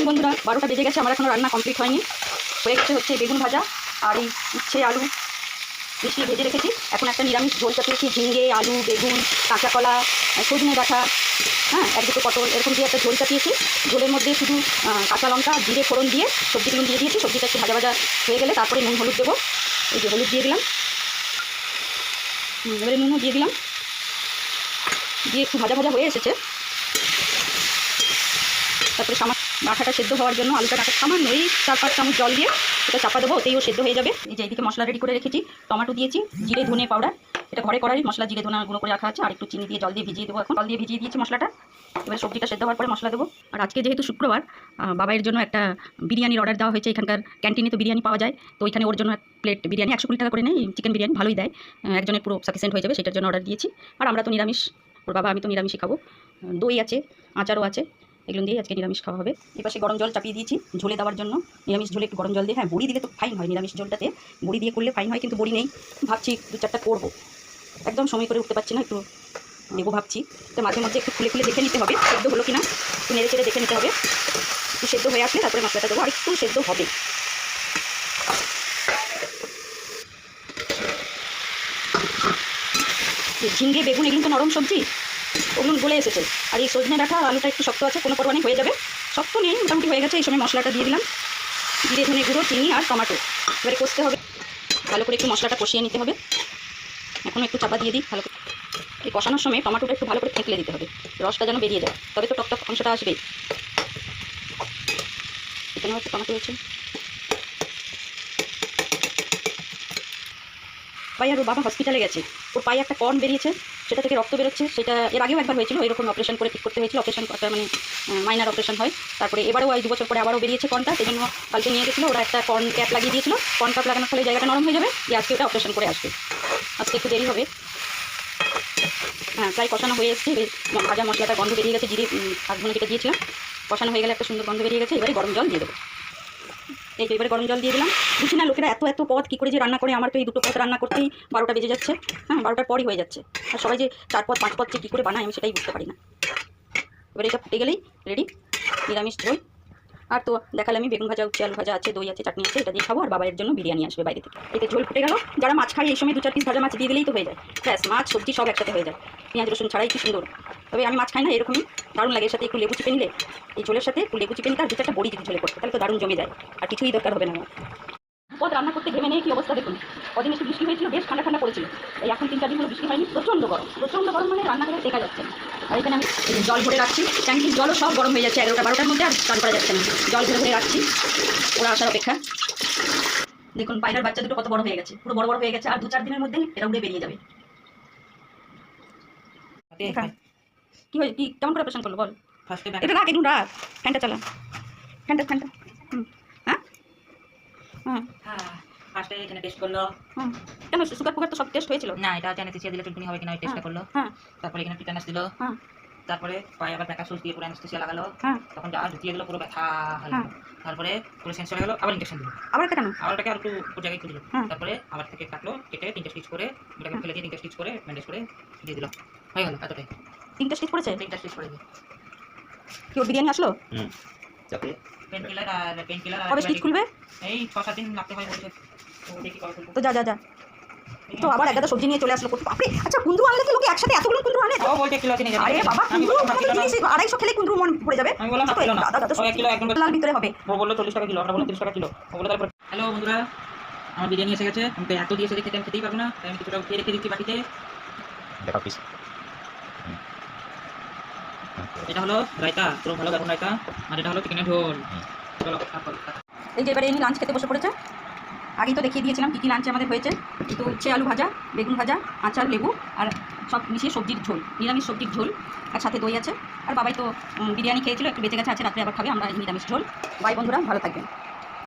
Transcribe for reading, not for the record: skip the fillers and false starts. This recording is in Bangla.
মর্নিং বন্ধুরা, 12টা বেজে গেছে, আমার এখনো রান্না কমপ্লিট হয়নি। হয়ে গেছে হচ্ছে বেগুন ভাজা আর এই উচ্ছে আলু মিশিয়ে ভেজে রেখেছি। এখন একটা নিরামিষ ঝোল চাপিয়েছি, ঝিঙে আলু বেগুন কাঁচা কলা সজনে ডাঁটা, হ্যাঁ, এক দুটো পটল এরকম দিয়ে একটা ঝোল চাপিয়েছি। ঝোলের মধ্যে শুধু কাঁচা লঙ্কা জিরে ফোড়ন দিয়ে সবজিগুলো দিয়ে দিয়েছি। সবজিটা একটু ভাজা ভাজা হয়ে গেলে তারপরে নুন হলুদ দেবো। এই যে হলুদ দিয়ে দিলাম, এবারে নুনও দিয়ে দিলাম, দিয়ে একটু ভাজা ভাজা হয়ে এসেছে। তারপরে ডাঁটাটা সেদ্ধ হওয়ার জন্য আলুটা সামান্য এই 4-5 চামচ জল দিয়ে এটা চাপা দেবো, ওতেই ও সেদ্ধ হয়ে যাবে। এই যে এইদিকে মশলা রেডি করে রেখেছি, টমেটো দিয়েছি, জিরে ধনে পাউডার, এটা ঘরে করাই মশলা, জিরে ধনে গুঁড়ো করে রাখা আছে, আর একটু চিনি দিয়ে জল দিয়ে ভিজিয়ে দেবো। এখন জল দিয়ে ভিজিয়ে দিয়েছি মশলাটা, এবারে সবজিটা সেদ্ধ হওয়ার পরে মশলা দেবো। আর আজকে যেহেতু শুক্রবার, বাবাইয়ের জন্য একটা বিরিয়ানির অর্ডার দেওয়া হয়েছে। এখানকার ক্যান্টিনে তো বিরিয়ানি পাওয়া যায়, তো ওইখানে ওর জন্য এক প্লেট বিরিয়ানি 120 টাকা করে নেয়। চিকেন বিরিয়ানি ভালোই দেয়, একজনের পুরো সাফিসিয়েন্ট হয়ে যাবে, সেটার জন্য অর্ডার দিয়েছি। আর আমরা তো নিরামিষ, ওর বাবা আমি তো নিরামিষই খাবো। দই আছে, আচারও আছে, এগুলো দিয়ে আজকে নিরামিষ খাওয়া হবে। এপাশে গরম জল চাপিয়ে দিয়েছি ঝোলে দেওয়ার জন্য। নিরামিষ ঝোলে একটু গরম জল দিয়ে, হ্যাঁ বড়ি দিলে তো ফাইন হয়, নিরামিষ ঝোলটাতে বড়ি দিয়ে করলে ফাইন হয়, কিন্তু বড়ি নেই, ভাবছি 2-4টা করবো। একদম সময় করে উঠতে পারছি না, একটু নেবো ভাবছি। তো মাঝে মধ্যে একটু খুলে খুলে দেখে নিতে হবে সেদ্ধ হলো কিনা, একটু নেড়ে চেড়ে দেখে নিতে হবে। একটু সেদ্ধ হয়ে আসলে তারপরে মশলাটা দেবো, আর একটু সেদ্ধ হবে। ঝিঙ্গে বেগুন এগুলো তো নরম সবজি, ওগুলো গলে এসেছে। আর এই সজনে ডাঁটা আলুটা একটু শক্ত আছে, কোনো পরিমাণে হয়ে যাবে, শক্ত নেই, মোটামুটি হয়ে গেছে। এই সময় মশলাটা দিয়ে দিলাম, জিরে ধনে গুঁড়ো চিনি আর টমেটো, এবারে কষতে হবে ভালো করে, একটু মশলাটা কষিয়ে নিতে হবে। এখনও একটু চাপা দিয়ে দিই ভালো করে। এই কষানোর সময় টমেটোটা একটু ভালো করে থেঁতলে দিতে হবে, রসটা যেন বেরিয়ে যায়, তবে তো টকটক অংশটা আসবেই। এখানেও একটু টমেটো হয়েছে। ভাই আর ওর বাবা হসপিটালে গেছে, ওর পায়ে একটা কর্ন বেরিয়েছে, সেটা থেকে রক্ত বেরোচ্ছে। সেটা এর আগেও একবার হয়েছিল, এরকম অপারেশন করে ঠিক করতে হয়েছিল। অপারেশন করতে মানে মাইনার অপারেশন হয়। তারপরে এবারেও 2 বছর পরে আবারও বেরিয়েছে কর্নটা, সেই জন্য কালকে নিয়ে গেছিলো। ওরা একটা কর্ন ক্যাপ লাগিয়ে দিয়েছিল, কর্ন ক্যাপ লাগানোর ফলে জায়গাটা নরম হয়ে যাবে, দিয়ে আজকে ওটা অপারেশন করে আসবে। আজকে একটু দেরি হবে। হ্যাঁ, প্রায় কষানো হয়ে এসেছে, ভাজা মশলাটা গন্ধ বেরিয়ে গেছে, জিরে আর ধনে যেটা দিয়েছিলাম কষানো হয়ে গেলে একটা সুন্দর গন্ধ বেরিয়ে গেছে। এবারে গরম জল দিয়ে দেবো। এই তো এবারে গরম জল দিয়ে দিলাম। বুঝছি না লোকেরা এত পদ কী করে যে রান্না করে, আমার তো এই 2টো পদ রান্না করতেই 12টা বেজে যাচ্ছে। হ্যাঁ, 12টার পরই হয়ে যাচ্ছে। আর সবাই যে 4 পদ 5 পদ যে কী করে বানায় আমি সেটাই বুঝতে পারি না। এবারে এটা ফুটে গেলেই রেডি নিরামিষ ঝোল। আর তো দেখালে আমি বেগুন ভাজা উচ্ছে আলু ভাজা আছে, দই আছে, চাটনি আছে, এটা দিয়ে খাবো। আর বাবাইয়ের জন্য বিরিয়ানি আসবে বাইরে থেকে। এতে ঝোল ফুটে গেল। যারা মাছ খায় এই সময় 2-4 পিস ভাজা মাছ দিয়ে দিলেই তো হয়ে যায়, ব্যাস মাছ সবজি সব একসাথে হয়ে যায়, পেঁয়াজ রসুন ছাড়াই কি সুন্দর। তবে আমি মাছ খাই না, এরকমই দারুণ লাগে। এর সাথে একটু লেবু চিপে নিলে, এই ঝোলের সাথে একটু লেবু চিপে নিলে আর 2-4টা বড়ি যদি ঝোলে করতে, তাহলে তো দারুণ জমে যায়, আর কিছুই দরকার হবে না আমার। পদ রান্না করতে ঘেমে নেই কি অবস্থা দেখুন। কদিন একটু বৃষ্টি হয়েছিল, বেশ ঠান্ডা ঠান্ডা পড়েছিল। এই এখন 3-4 দিন হলো বৃষ্টি হয়নি, প্রচণ্ড গরম মানে রান্না করে দেখা যাচ্ছে না। আর এখানে আমি জল ভরে রাখছি, ট্যাঙ্কির জলও সব গরম হয়ে যাচ্ছে 11টা-12টার মধ্যে, আর স্নান করা যাচ্ছে না। জল ভরে রাখছি ওরা আসার অপেক্ষা। দেখুন বাইরের বাচ্চা দুটো কত বড় হয়ে গেছে, পুরো বড় বড় হয়ে গেছে, আর 2-4 দিনের মধ্যেই এরা উড়ে বেরিয়ে যাবে। কি হয়েছে, কি কেমন করে অপারেশন করলো বল? এটা রাখ, একটু রাখ, ফ্যানটা চালা, ফ্যানটা হ্যাঁ হ্যাঁ ফার্স্টে এখানে টেস্ট করলো। কেন সুগার ফুগার তো সব টেস্ট হয়েছিল না, এটা চ্যানেতে দিলে টুনটুনি হবে কিনা ওই টেস্টটা করলো। তারপরে এখানে টিটানাস দিল, তারপরে পায়ে আবার ব্যাকা সুচ দিয়ে পুরো অ্যানেস্থেসিয়া লাগালো, তখন যা ঢুকিয়ে দিল পুরো ব্যথা হলো। তারপরে পুরো সেন্স চলে গেল, আবার ইনজেকশন দিল, আবার কেন আবার ওটাকে আর একটু উপর জায়গায় তুলে দিল। তারপরে আবার থেকে কাটলো, কেটে 3টে স্টিচ করে ওটাকে ফেলে দিয়ে 3টে স্টিচ করে ব্যান্ডেজ করে দিয়ে দিল, হয়ে গেল এতটাই। 3টে স্টিচ করেছে, 3টে স্টিচ করে দিয়ে কি ওর বিরিয়ানি আসলো? তারপরে পেনকিলার আর কবে স্টিচ খুলবে? এই 6-7 দিন লাগতে হয় বলছে, তো দেখি কবে খুলবে। তো যা তো আবার একটা সবজি নিয়ে চলে আসলো। বাপরে, আচ্ছা কুন্দ্রু আনলে কি লোকে একসাথে এতগুলো কুন্দ্রু আনে? ও বলতে কিলো কিনে যাবে। আরে বাবা, কুন্দ্রু 250 খেলে কুন্দ্রু মন পড়ে যাবে। আমি বললাম কিলো না, দাদা 1 কিলো একদম লাল ভিতরে হবে। ও বললো 40 টাকা কিলো, আমরা বললাম 30 টাকা কিলো। ও বললো তারপর হ্যালো বন্ধুরা, আমার বিরিয়ানি এসে গেছে। আমি তো এত দিয়েছে দেখে আমি খেতেই পারবো না, তাই আমি কিছুটা উঠিয়ে রেখে দিচ্ছি বাটিতে। দেখা পিস এটা হলো রায়তা, পুরো ভালো বেগুন রায়তা, আর এটা হলো চিকেনের ঝোল। চলো এই যে এবারে এমনি লাঞ্চ খেতে বসে পড়েছে। আগেই তো দেখিয়ে দিয়েছিলাম কী লাঞ্চে আমাদের হয়েছে। তো উচ্ছে আলু ভাজা, বেগুন ভাজা, আচার, লেবু আর সব মিশিয়ে সবজির ঝোল, নিরামিষ সবজির ঝোল, আর সাথে দই আছে। আর বাবাই তো বিরিয়ানি খেয়েছিল, একটু বেঁচে গেছে, আছে রাত্রে আবার খাবে। আমরা নিরামিষ ঝোল। বাই বন্ধুরা, ভালো থাকবেন।